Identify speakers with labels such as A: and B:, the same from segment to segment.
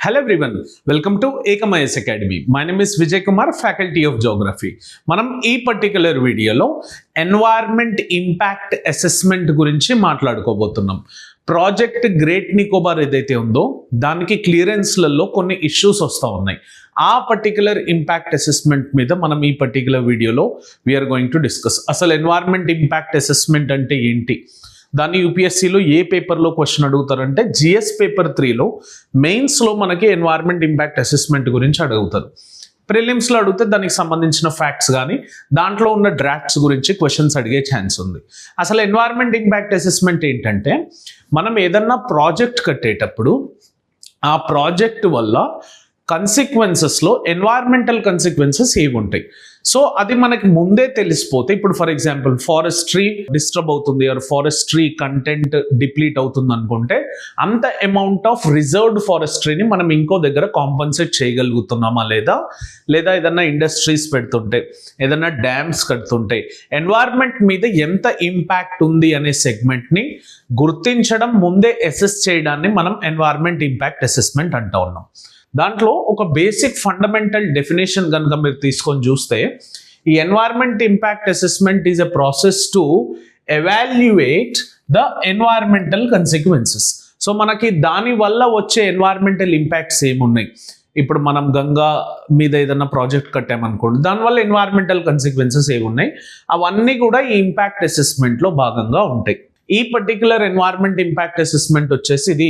A: Hello everyone, welcome to Ekamayas Academy. My name is Vijay Kumar, Faculty of Geography. మనం ఈ particular వీడియోలో environment impact assessment గురించి మాట్లాడుకోబోతున్నాం. Project great Nicobar ఏదైతే ఉందో దానికి క్లియరెన్స్లలో కొన్ని ఇష్యూస్ వస్తూ ఉన్నాయి. ఆ పర్టిక్యులర్ ఇంపాక్ట్ అసెస్మెంట్ మీద మనం ఈ పర్టిక్యులర్ వీడియోలో వీఆర్ గోయింగ్ టు డిస్కస్. అసలు ఎన్వైర్న్మెంట్ ఇంపాక్ట్ అసెస్మెంట్ అంటే ఏంటి, దాన్ని యూపీఎస్సీలో ఏ పేపర్లో క్వశ్చన్ అడుగుతారంటే జిఎస్ పేపర్ 3లో మెయిన్స్లో మనకి ఎన్వైర్న్మెంట్ ఇంపాక్ట్ అసెస్మెంట్ గురించి అడుగుతారు. ప్రిలిమ్స్లో అడిగితే దానికి సంబంధించిన ఫ్యాక్ట్స్ కానీ దాంట్లో ఉన్న డ్రాఫ్ట్స్ గురించి క్వశ్చన్స్ అడిగే ఛాన్స్ ఉంది. అసలు ఎన్వైర్న్మెంట్ ఇంపాక్ట్ అసెస్మెంట్ ఏంటంటే మనం ఏదన్నా ప్రాజెక్ట్ కట్టేటప్పుడు ఆ ప్రాజెక్ట్ వల్ల కన్సిక్వెన్సెస్లో ఎన్వైర్మెంటల్ కన్సిక్వెన్సెస్ ఏవి ఉంటాయి. సో అది మనకి ముందే తెలిసిపోతే, ఇప్పుడు ఫర్ ఎగ్జాంపుల్ ఫారెస్ట్రీ డిస్టర్బ్ అవుతుంది ఆర్ ఫారెస్ట్రీ కంటెంట్ డిప్లీట్ అవుతుంది అనుకుంటే అంత అమౌంట్ ఆఫ్ రిజర్వ్డ్ ఫారెస్ట్రీని మనం ఇంకో దగ్గర కాంపన్సేట్ చేయగలుగుతున్నామా లేదా ఏదన్నా ఇండస్ట్రీస్ పెడుతుంటే ఏదన్నా డ్యామ్స్ కడుతుంటే ఎన్వైర్న్మెంట్ మీద ఎంత ఇంపాక్ట్ ఉంది అనే సెగ్మెంట్ని గుర్తించడం, ముందే అసెస్ చేయడాన్ని మనం ఎన్వైర్న్మెంట్ ఇంపాక్ట్ అసెస్మెంట్ అంటూ ఉన్నాం. దాంట్లో ఒక బేసిక్ ఫండమెంటల్ డెఫినేషన్ కనుక మీరు తీసుకొని చూస్తే, ఈ environment impact assessment is a process to evaluate the environmental consequences. So మనకి దాని వల్ల వచ్చే ఎన్వైర్మెంటల్ ఇంపాక్ట్స్ ఏమున్నాయి, ఇప్పుడు మనం గంగా మీద ఏదైనా ప్రాజెక్ట్ కట్టామనుకోండి, దానివల్ల ఎన్వైర్మెంటల్ కన్సిక్వెన్సెస్ ఏమున్నాయి, అవన్నీ కూడా ఈ ఇంపాక్ట్ అసెస్మెంట్లో భాగంగా ఉంటాయి. ఈ పర్టిక్యులర్ ఎన్వైర్న్మెంట్ ఇంపాక్ట్ అసెస్మెంట్ వచ్చేసి ఇది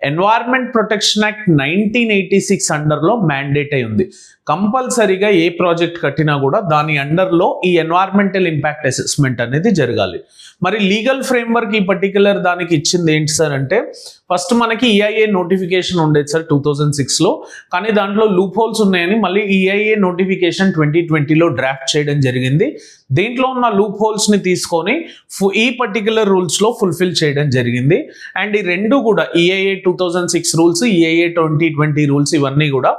A: ఎన్వైర్న్మెంట్ ప్రొటెక్షన్ యాక్ట్ 1986 అండర్లో మ్యాండేట్ అయి ఉంది. కంపల్సరీగా ఏ ప్రాజెక్ట్ కట్టినా కూడా దాని అండర్లో ఈ ఎన్వైర్న్మెంటల్ ఇంపాక్ట్ అసెస్మెంట్ అనేది జరగాలి. మరి లీగల్ ఫ్రేమ్వర్క్ ఈ పర్టిక్యులర్ దానికి ఇచ్చింది ఏంటి సార్ అంటే, ఫస్ట్ మనకి ఈఐఏ నోటిఫికేషన్ ఉండేది సార్ 2006లో, కానీ దాంట్లో లూప్ హోల్స్ ఉన్నాయని మళ్ళీ ఈఐఏ నోటిఫికేషన్ 2020లో డ్రాఫ్ట్ చేయడం జరిగింది. దీంట్లో ఉన్న లూప్ హోల్స్ని తీసుకొని ఈ పర్టిక్యులర్ రూల్స్లో ఫుల్ఫిల్ చేయడం జరిగింది. అండ్ ఈ రెండు కూడా ఈఐఏ 2006 రూల్స్, ఈఐఏ 2020 రూల్స్, ఇవన్నీ కూడా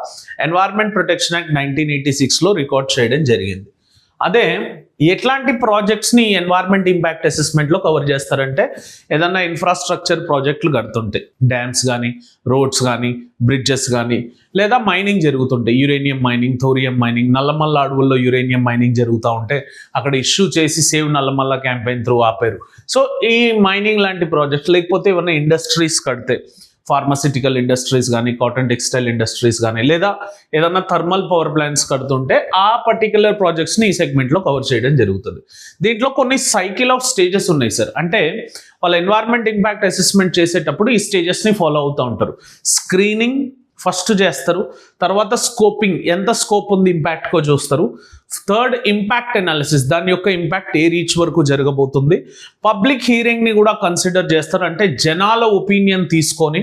A: ఎన్వైర్న్మెంట్ ప్రొటెక్షన్ యాక్ట్ 1986లో రికార్డ్ చేయడం జరిగింది. అదే ఎట్లాంటి ప్రాజెక్ట్స్ని ఎన్వైర్న్మెంట్ ఇంపాక్ట్ అసెస్మెంట్లో కవర్ చేస్తారంటే, ఏదన్నా ఇన్ఫ్రాస్ట్రక్చర్ ప్రాజెక్టులు కడుతుంటాయి, డ్యామ్స్ కానీ రోడ్స్ కానీ బ్రిడ్జెస్ కానీ, లేదా మైనింగ్ జరుగుతుంటాయి, uranium mining, thorium mining, Nallamala అడవుల్లో యురేనియం మైనింగ్ జరుగుతూ ఉంటే అక్కడ ఇష్యూ చేసి సేవ్ నల్లమల్ల క్యాంపెయిన్ త్రూ ఆపారు. సో ఈ మైనింగ్ లాంటి ప్రాజెక్ట్స్, లేకపోతే ఏమన్నా ఇండస్ట్రీస్ కడితే ఫార్మాసిటికల్ ఇండస్ట్రీస్ కానీ కాటన్ టెక్స్టైల్ ఇండస్ట్రీస్ కానీ, లేదా ఏదన్నా థర్మల్ పవర్ ప్లాంట్స్ కడుతుంటే ఆ పర్టిక్యులర్ ప్రాజెక్ట్స్ని ఈ సెగ్మెంట్లో కవర్ చేయడం జరుగుతుంది. దీంట్లో కొన్ని సైకిల్ ఆఫ్ స్టేజెస్ ఉన్నాయి సార్. అంటే వాళ్ళ ఎన్వైర్న్మెంట్ ఇంపాక్ట్ అసెస్మెంట్ చేసేటప్పుడు ఈ స్టేజెస్ని ఫాలో అవుతూ ఉంటారు. స్క్రీనింగ్ ఫస్ట్ చేస్తారు, తర్వాత స్కోపింగ్, ఎంత స్కోప్ ఉంది ఇంపాక్ట్కో చూస్తారు, థర్డ్ ఇంపాక్ట్ అనాలిసిస్, దాని యొక్క ఇంపాక్ట్ ఏ రీచ్ వరకు జరగబోతుంది, పబ్లిక్ హీరింగ్ని కూడా కన్సిడర్ చేస్తారు, అంటే జనాల ఒపీనియన్ తీసుకొని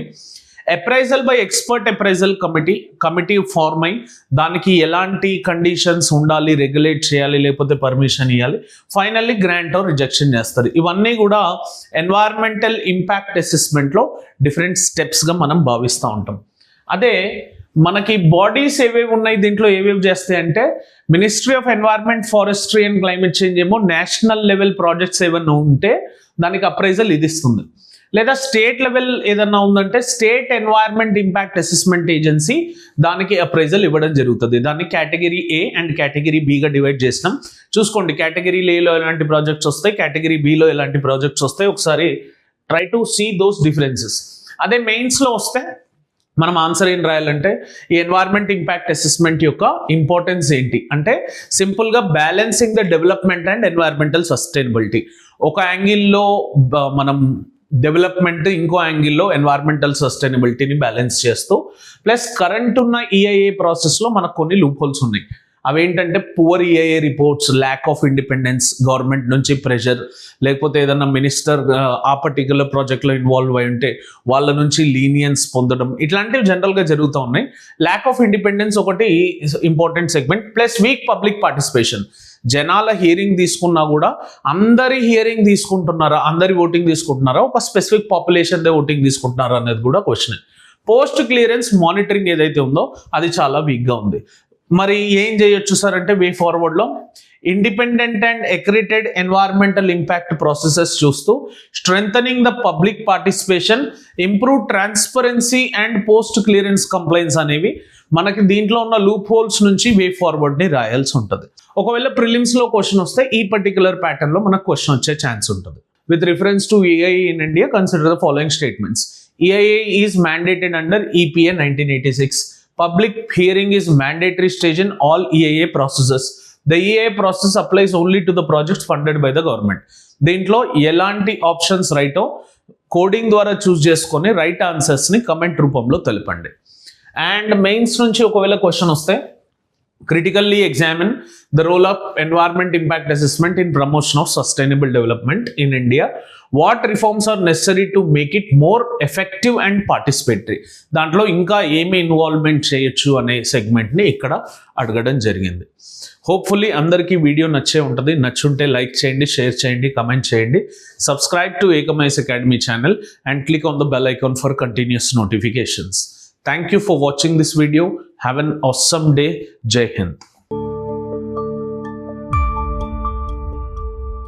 A: appraisal by expert appraisal committee form అయి దానికి ఎలాంటి కండిషన్స్ ఉండాలి, రెగ్యులేట్ చేయాలి, లేకపోతే పర్మిషన్ ఇవ్వాలి, ఫైనల్లీ గ్రాంట్ ఆర్ రిజెక్షన్ చేస్తారు. ఇవన్నీ కూడా ఎన్వైర్న్మెంటల్ ఇంపాక్ట్ అసెస్మెంట్లో డిఫరెంట్ స్టెప్స్గా మనం భావిస్తూ ఉంటాం. అదే మనకి బాడీస్ ఏవేవి ఉన్నాయి, దీంట్లో ఏవేవి చేస్తాయి అంటే, ministry of environment, forestry and climate change ఏమో నేషనల్ లెవెల్ ప్రాజెక్ట్స్ ఏమైనా ఉంటే దానికి అప్రైజల్ ఇది ఇస్తుంది, లేదా స్టేట్ లెవెల్ ఏదన్నా ఉందంటే state environment impact assessment agency దానికి అప్రైజల్ ఇవ్వడం జరుగుతుంది. దాన్ని కేటగిరీ ఏ అండ్ కేటగిరీ బిగా డివైడ్ చేసినాం. చూసుకోండి, కేటగిరీ ఏలో ఎలాంటి ప్రాజెక్ట్స్ వస్తాయి, కేటగిరీ బిలో ఎలాంటి ప్రాజెక్ట్స్ వస్తాయి, ఒకసారి try to see those differences. అదే మెయిన్స్లో వస్తే మనం ఆన్సర్ ఏం రాయాలంటే, ఈ ఎన్వైర్న్మెంట్ ఇంపాక్ట్ అసెస్మెంట్ యొక్క ఇంపార్టెన్స్ ఏంటి అంటే, సింపుల్గా balancing the development and environmental sustainability. ఒక యాంగిల్లో మనం డెవలప్మెంట్, ఇంకో యాంగిల్లో ఎన్వైర్న్మెంటల్ సస్టైనబిలిటీని బ్యాలెన్స్ చేస్తూ, ప్లస్ కరెంట్ ఉన్న ఈఐఏ ప్రాసెస్లో మనకు కొన్ని లూప్ హోల్స్ ఉన్నాయి. అవేంటంటే poor EIA reports, lack of independence, government నుంచి ప్రెషర్, లేకపోతే ఏదన్నా మినిస్టర్ ఆ పర్టిక్యులర్ ప్రాజెక్ట్లో ఇన్వాల్వ్ అయి ఉంటే వాళ్ళ నుంచి లీనియన్స్ పొందడం, ఇట్లాంటివి జనరల్గా జరుగుతూ ఉన్నాయి. ల్యాక్ ఆఫ్ ఇండిపెండెన్స్ ఒకటి important segment, plus week public participation. జనాల హియరింగ్ తీసుకున్నా కూడా అందరి హియరింగ్ తీసుకుంటున్నారా, అందరి ఓటింగ్ తీసుకుంటున్నారా, ఒక స్పెసిఫిక్ పాపులేషన్దే ఓటింగ్ తీసుకుంటున్నారా అనేది కూడా క్వశ్చన్. పోస్ట్ క్లియరెన్స్ మానిటరింగ్ ఏదైతే ఉందో అది చాలా వీక్గా ఉంది. మరి ఏం చేయొచ్చు సార్ అంటే వే ఫార్వర్డ్లో independent and accredited environmental impact processes చూస్తూ strengthening the public participation, improve transparency and post clearance complaints అనేవి మనకి దీంట్లో ఉన్న లూప్ హోల్స్ నుంచి వే ఫార్వర్డ్ని రాయాల్సి ఉంటుంది. ఒకవేళ ప్రిలిమ్స్లో క్వశ్చన్ వస్తే ఈ పర్టికులర్ ప్యాటర్న్లో మనకు క్వశ్చన్ వచ్చే ఛాన్స్ ఉంటుంది. With reference to EIA in India, consider the following statements. EIA is mandated under EPA 1986. Public hearing is mandatory stage in all EIA processes. The EIA process applies only to the projects funded by the government. దీంట్లో ఎలాంటి options రైటో coding ద్వారా చూస్ చేసుకొని right ఆన్సర్స్ని comment రూపంలో తెలపండి. And mains నుంచి ఒకవేళ question వస్తే critically examine the role of environment impact assessment in promotion of sustainable development in India. What reforms are necessary to make it more effective and participatory? దాంట్లో ఇంకా ఏమి involvement చేయొచ్చు అనే సెగ్మెంట్ని ఇక్కడ అడగడం జరిగింది. హోప్ఫుల్లీ అందరికీ వీడియో నచ్చే ఉంటుంది. నచ్చుంటే లైక్ చేయండి, షేర్ చేయండి, కమెంట్ చేయండి. సబ్స్క్రైబ్ టు ఏకమైఎస్ academy channel and click on the bell icon for continuous notifications. Thank you for watching this video. Have an awesome day. Jai Hind.